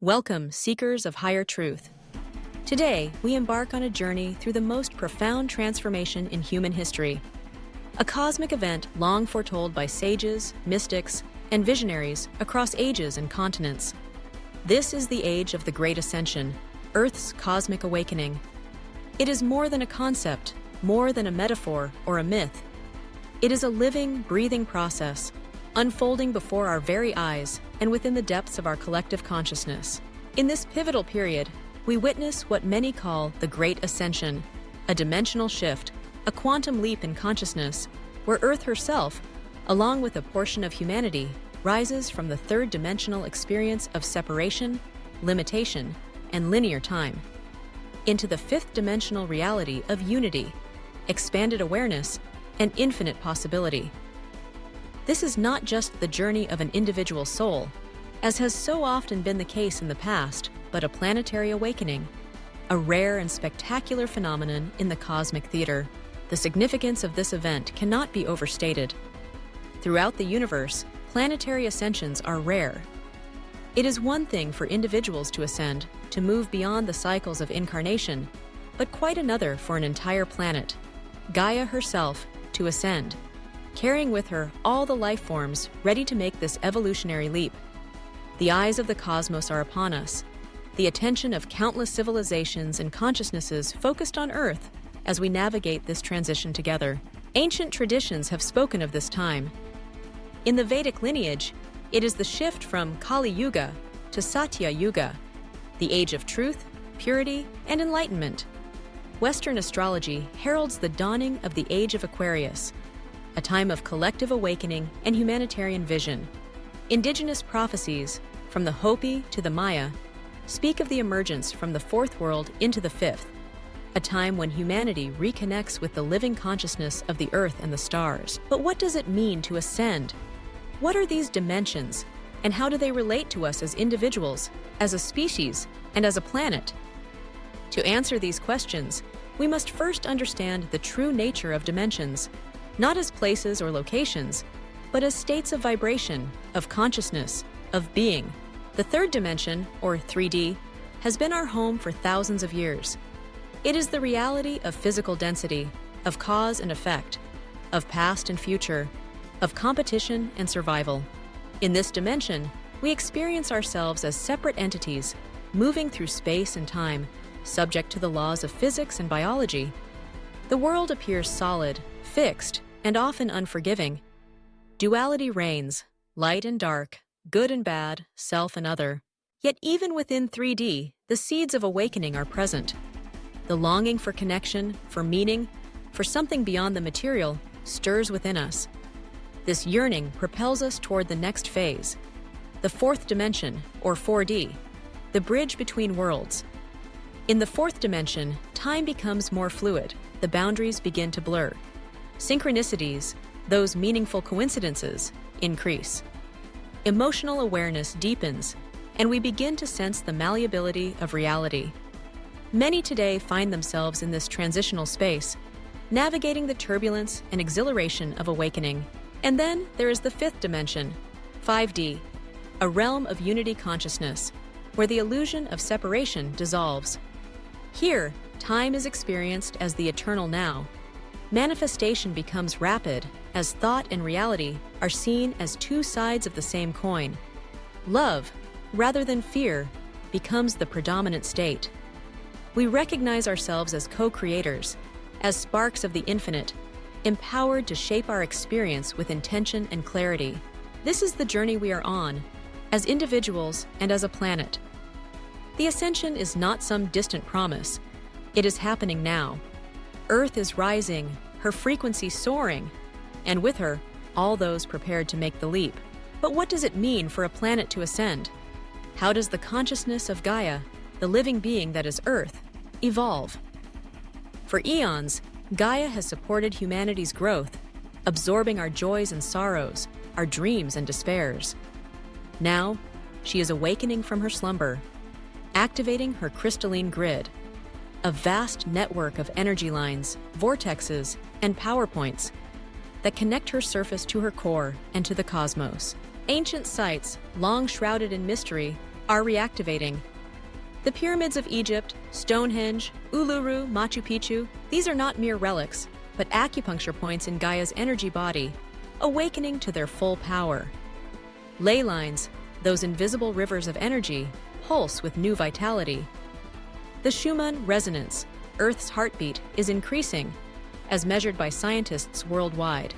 Welcome, seekers of higher truth. Today, we embark on a journey through the most profound transformation in human history, a cosmic event long foretold by sages, mystics, and visionaries across ages and continents. This is the age of the Great Ascension, Earth's cosmic awakening. It is more than a concept, more than a metaphor or a myth. It is a living, breathing process, unfolding before our very eyes and within the depths of our collective consciousness. In this pivotal period, we witness what many call the Great Ascension, a dimensional shift, a quantum leap in consciousness, where Earth herself, along with a portion of humanity, rises from the third-dimensional experience of separation, limitation, and linear time, into the fifth-dimensional reality of unity, expanded awareness, and infinite possibility. This is not just the journey of an individual soul, as has so often been the case in the past, but a planetary awakening, a rare and spectacular phenomenon in the cosmic theater. The significance of this event cannot be overstated. Throughout the universe, planetary ascensions are rare. It is one thing for individuals to ascend, to move beyond the cycles of incarnation, but quite another for an entire planet, Gaia herself, to ascend, carrying with her all the life forms ready to make this evolutionary leap. The eyes of the cosmos are upon us, the attention of countless civilizations and consciousnesses focused on Earth as we navigate this transition together. Ancient traditions have spoken of this time. In the Vedic lineage, it is the shift from Kali Yuga to Satya Yuga, the age of truth, purity, and enlightenment. Western astrology heralds the dawning of the age of Aquarius, a time of collective awakening and humanitarian vision. Indigenous prophecies, from the Hopi to the Maya, speak of the emergence from the fourth world into the fifth, a time when humanity reconnects with the living consciousness of the earth and the stars. But what does it mean to ascend? What are these dimensions, and how do they relate to us as individuals, as a species, and as a planet? To answer these questions, we must first understand the true nature of dimensions, not as places or locations, but as states of vibration, of consciousness, of being. The third dimension, or 3D, has been our home for thousands of years. It is the reality of physical density, of cause and effect, of past and future, of competition and survival. In this dimension, we experience ourselves as separate entities, moving through space and time, subject to the laws of physics and biology. The world appears solid, fixed, and often unforgiving. Duality reigns, light and dark, good and bad, self and other. Yet even within 3D, the seeds of awakening are present. The longing for connection, for meaning, for something beyond the material, stirs within us. This yearning propels us toward the next phase, the fourth dimension, or 4D, the bridge between worlds. In the fourth dimension, time becomes more fluid, the boundaries begin to blur. Synchronicities, those meaningful coincidences, increase. Emotional awareness deepens, and we begin to sense the malleability of reality. Many today find themselves in this transitional space, navigating the turbulence and exhilaration of awakening. And then there is the fifth dimension, 5D, a realm of unity consciousness, where the illusion of separation dissolves. Here, time is experienced as the eternal now. Manifestation becomes rapid as thought and reality are seen as two sides of the same coin. Love, rather than fear, becomes the predominant state. We recognize ourselves as co-creators, as sparks of the infinite, empowered to shape our experience with intention and clarity. This is the journey we are on, as individuals and as a planet. The ascension is not some distant promise. It is happening now. Earth is rising, her frequency soaring, and with her, all those prepared to make the leap. But what does it mean for a planet to ascend? How does the consciousness of Gaia, the living being that is Earth, evolve? For eons, Gaia has supported humanity's growth, absorbing our joys and sorrows, our dreams and despairs. Now, she is awakening from her slumber, activating her crystalline grid, a vast network of energy lines, vortexes, and power points that connect her surface to her core and to the cosmos. Ancient sites, long shrouded in mystery, are reactivating. The pyramids of Egypt, Stonehenge, Uluru, Machu Picchu, these are not mere relics, but acupuncture points in Gaia's energy body, awakening to their full power. Ley lines, those invisible rivers of energy, pulse with new vitality. The Schumann resonance, Earth's heartbeat, is increasing, as measured by scientists worldwide.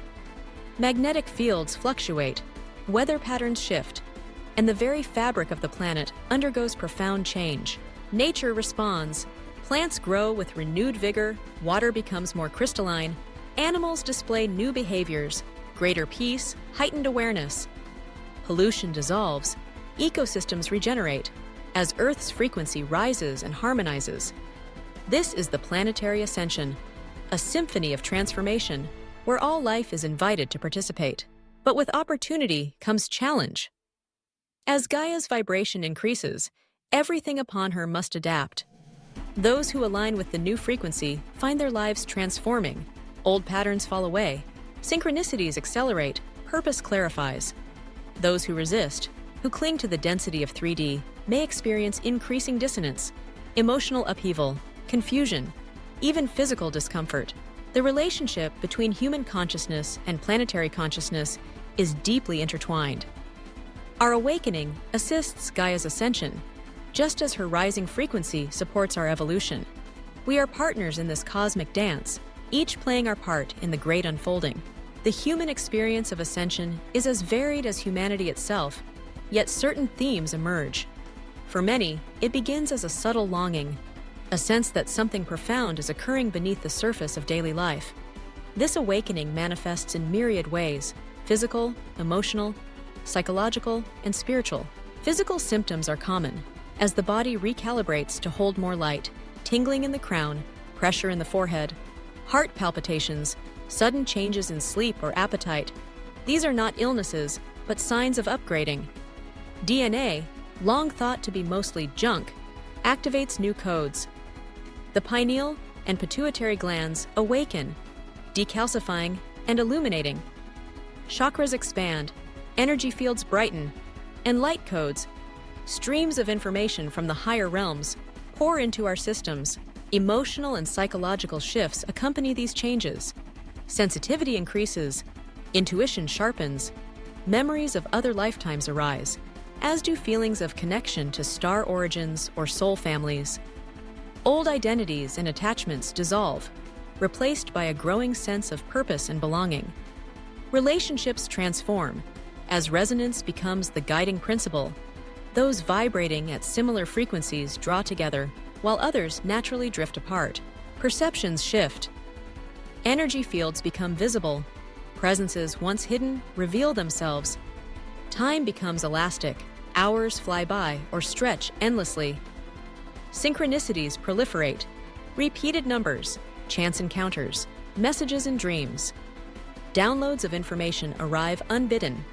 Magnetic fields fluctuate, weather patterns shift, and the very fabric of the planet undergoes profound change. Nature responds. Plants grow with renewed vigor, water becomes more crystalline, animals display new behaviors, greater peace, heightened awareness. Pollution dissolves, ecosystems regenerate, as Earth's frequency rises and harmonizes. This is the planetary ascension, a symphony of transformation where all life is invited to participate. But with opportunity comes challenge. As Gaia's vibration increases, everything upon her must adapt. Those who align with the new frequency find their lives transforming. Old patterns fall away, synchronicities accelerate, purpose clarifies. Those who resist, who cling to the density of 3D, may experience increasing dissonance, emotional upheaval, confusion, even physical discomfort. The relationship between human consciousness and planetary consciousness is deeply intertwined. Our awakening assists Gaia's ascension, just as her rising frequency supports our evolution. We are partners in this cosmic dance, each playing our part in the great unfolding. The human experience of ascension is as varied as humanity itself, yet certain themes emerge. For many, it begins as a subtle longing, a sense that something profound is occurring beneath the surface of daily life. This awakening manifests in myriad ways: physical, emotional, psychological, and spiritual. Physical symptoms are common, as the body recalibrates to hold more light: tingling in the crown, pressure in the forehead, heart palpitations, sudden changes in sleep or appetite. These are not illnesses, but signs of upgrading. DNA, long thought to be mostly junk, activates new codes. The pineal and pituitary glands awaken, decalcifying and illuminating. Chakras expand, energy fields brighten, and light codes, streams of information from the higher realms, pour into our systems. Emotional and psychological shifts accompany these changes. Sensitivity increases, intuition sharpens, memories of other lifetimes arise, as do feelings of connection to star origins or soul families. Old identities and attachments dissolve, replaced by a growing sense of purpose and belonging. Relationships transform, as resonance becomes the guiding principle. Those vibrating at similar frequencies draw together, while others naturally drift apart. Perceptions shift. Energy fields become visible. Presences once hidden reveal themselves. Time becomes elastic. Hours fly by or stretch endlessly. Synchronicities proliferate. Repeated numbers, chance encounters, messages and dreams. Downloads of information arrive unbidden.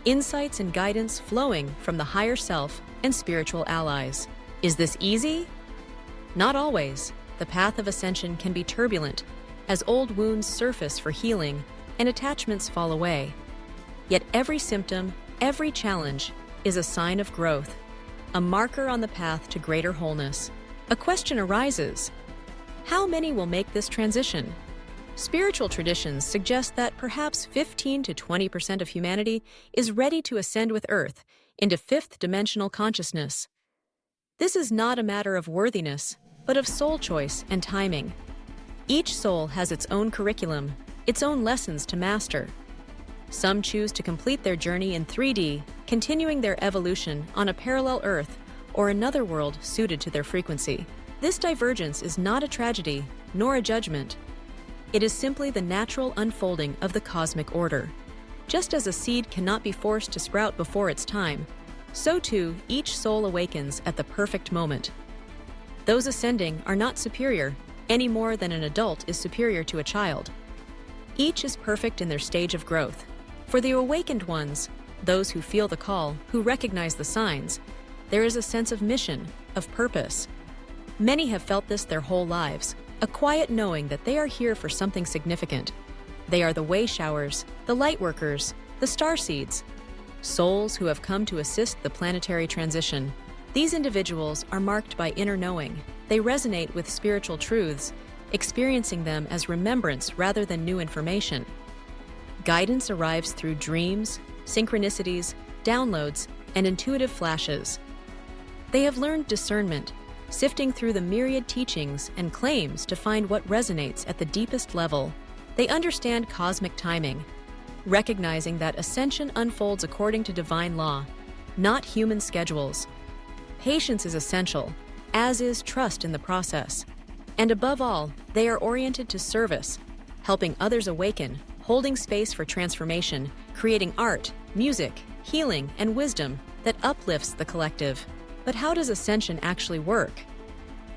Insights and guidance flowing from the higher self and spiritual allies. Is this easy? Not always. The path of ascension can be turbulent, as old wounds surface for healing and attachments fall away. Yet every symptom, every challenge, is a sign of growth, a marker on the path to greater wholeness. A question arises: how many will make this transition? Spiritual traditions suggest that perhaps 15 to 20% of humanity is ready to ascend with Earth into fifth-dimensional consciousness. This is not a matter of worthiness, but of soul choice and timing. Each soul has its own curriculum, its own lessons to master. Some choose to complete their journey in 3D, continuing their evolution on a parallel Earth or another world suited to their frequency. This divergence is not a tragedy, nor a judgment. It is simply the natural unfolding of the cosmic order. Just as a seed cannot be forced to sprout before its time, so too each soul awakens at the perfect moment. Those ascending are not superior, any more than an adult is superior to a child. Each is perfect in their stage of growth. For the awakened ones, those who feel the call, who recognize the signs, there is a sense of mission, of purpose. Many have felt this their whole lives, a quiet knowing that they are here for something significant. They are the way showers, the light workers, the star seeds, souls who have come to assist the planetary transition. These individuals are marked by inner knowing. They resonate with spiritual truths, experiencing them as remembrance rather than new information. Guidance arrives through dreams, synchronicities, downloads, and intuitive flashes. They have learned discernment, sifting through the myriad teachings and claims to find what resonates at the deepest level. They understand cosmic timing, recognizing that ascension unfolds according to divine law, not human schedules. Patience is essential, as is trust in the process. And above all, they are oriented to service, helping others awaken, holding space for transformation, creating art, music, healing, and wisdom that uplifts the collective. But how does ascension actually work?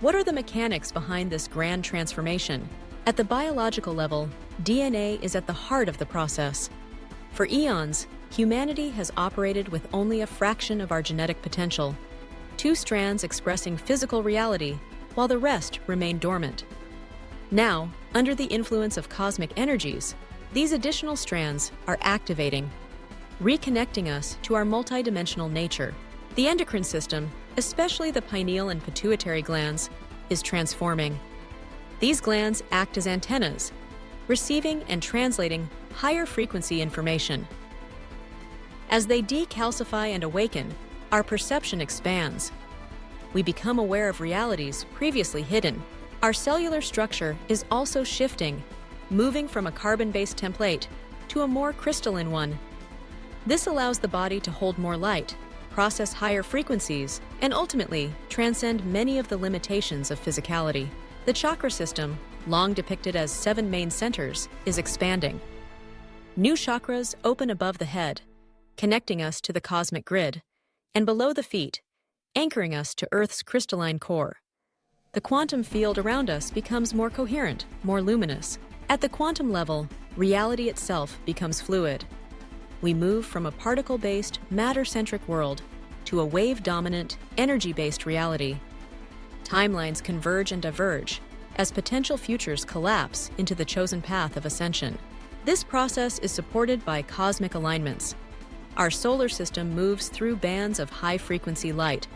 What are the mechanics behind this grand transformation? At the biological level, DNA is at the heart of the process. For eons, humanity has operated with only a fraction of our genetic potential, two strands expressing physical reality, while the rest remain dormant. Now, under the influence of cosmic energies, these additional strands are activating, reconnecting us to our multidimensional nature. The endocrine system, especially the pineal and pituitary glands, is transforming. These glands act as antennas, receiving and translating higher frequency information. As they decalcify and awaken, our perception expands. We become aware of realities previously hidden. Our cellular structure is also shifting, moving from a carbon-based template to a more crystalline one. This allows the body to hold more light, process higher frequencies, and ultimately transcend many of the limitations of physicality. The chakra system, long depicted as 7 main centers, is expanding. New chakras open above the head, connecting us to the cosmic grid, and below the feet, anchoring us to Earth's crystalline core. The quantum field around us becomes more coherent, more luminous. At the quantum level, reality itself becomes fluid. We move from a particle-based, matter-centric world to a wave-dominant, energy-based reality. Timelines converge and diverge as potential futures collapse into the chosen path of ascension. This process is supported by cosmic alignments. Our solar system moves through bands of high-frequency light,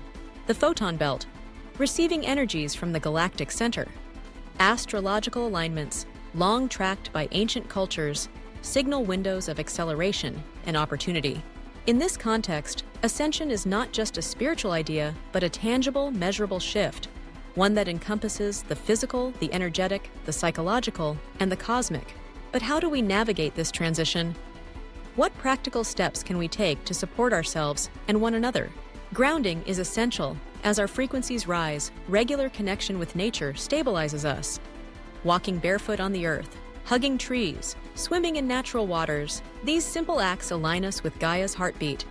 the photon belt, receiving energies from the galactic center. Astrological alignments, long tracked by ancient cultures, signal windows of acceleration and opportunity. In this context, ascension is not just a spiritual idea, but a tangible, measurable shift, one that encompasses the physical, the energetic, the psychological, and the cosmic. But how do we navigate this transition? What practical steps can we take to support ourselves and one another? Grounding is essential. As our frequencies rise, regular connection with nature stabilizes us. Walking barefoot on the earth, hugging trees, swimming in natural waters, these simple acts align us with Gaia's heartbeat.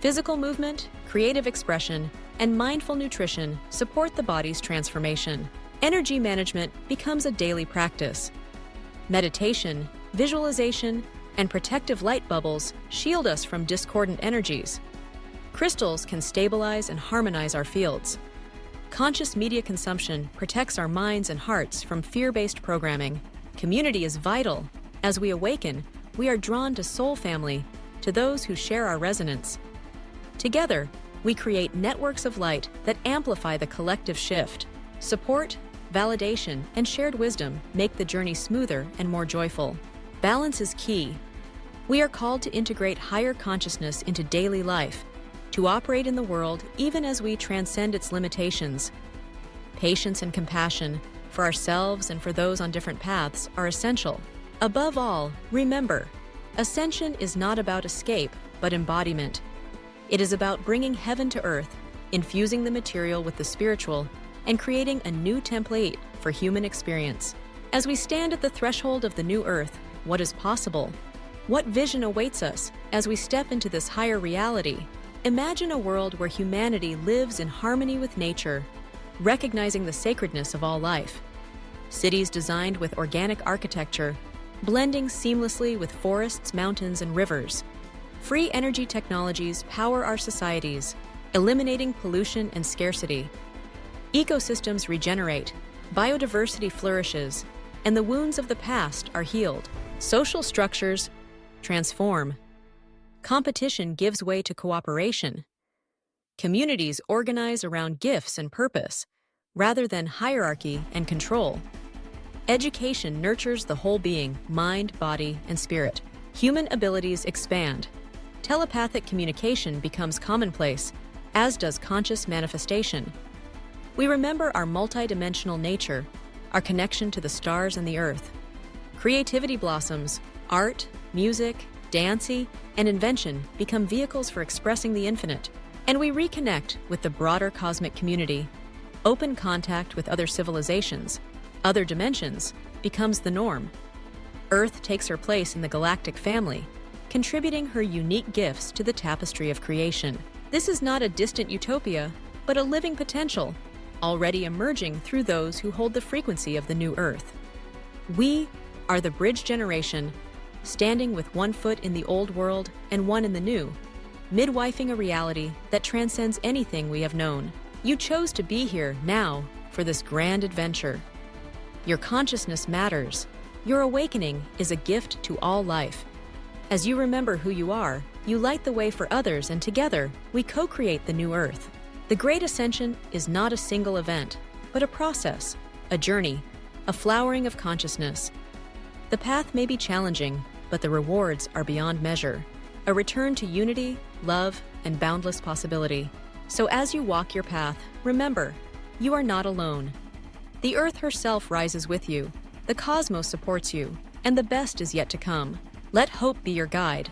Physical movement, creative expression, and mindful nutrition support the body's transformation. Energy management becomes a daily practice. Meditation, visualization, and protective light bubbles shield us from discordant energies. Crystals can stabilize and harmonize our fields. Conscious media consumption protects our minds and hearts from fear-based programming. Community is vital. As we awaken, we are drawn to soul family, to those who share our resonance. Together, we create networks of light that amplify the collective shift. Support, validation, and shared wisdom make the journey smoother and more joyful. Balance is key. We are called to integrate higher consciousness into daily life, to operate in the world even as we transcend its limitations. Patience and compassion, for ourselves and for those on different paths, are essential. Above all, remember, ascension is not about escape, but embodiment. It is about bringing heaven to earth, infusing the material with the spiritual, and creating a new template for human experience. As we stand at the threshold of the new earth, what is possible? What vision awaits us as we step into this higher reality? Imagine a world where humanity lives in harmony with nature, recognizing the sacredness of all life. Cities designed with organic architecture, blending seamlessly with forests, mountains, and rivers. Free energy technologies power our societies, eliminating pollution and scarcity. Ecosystems regenerate, biodiversity flourishes, and the wounds of the past are healed. Social structures transform. Competition gives way to cooperation. Communities organize around gifts and purpose, rather than hierarchy and control. Education nurtures the whole being, mind, body, and spirit. Human abilities expand. Telepathic communication becomes commonplace, as does conscious manifestation. We remember our multidimensional nature, our connection to the stars and the earth. Creativity blossoms. Art, music, dancing, and invention become vehicles for expressing the infinite, and we reconnect with the broader cosmic community. Open contact with other civilizations, other dimensions, becomes the norm. Earth takes her place in the galactic family, contributing her unique gifts to the tapestry of creation. This is not a distant utopia, but a living potential, already emerging through those who hold the frequency of the new Earth. We are the bridge generation, standing with one foot in the old world and one in the new, midwifing a reality that transcends anything we have known. You chose to be here now for this grand adventure. Your consciousness matters. Your awakening is a gift to all life. As you remember who you are, you light the way for others, and together, we co-create the new Earth. The Great Ascension is not a single event, but a process, a journey, a flowering of consciousness. The path may be challenging, but the rewards are beyond measure. A return to unity, love, and boundless possibility. So as you walk your path, remember, you are not alone. The Earth herself rises with you, the cosmos supports you, and the best is yet to come. Let hope be your guide,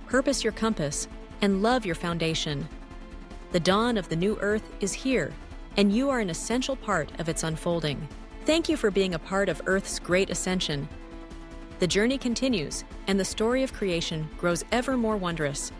purpose your compass, and love your foundation. The dawn of the new Earth is here, and you are an essential part of its unfolding. Thank you for being a part of Earth's Great Ascension. The journey continues, and the story of creation grows ever more wondrous.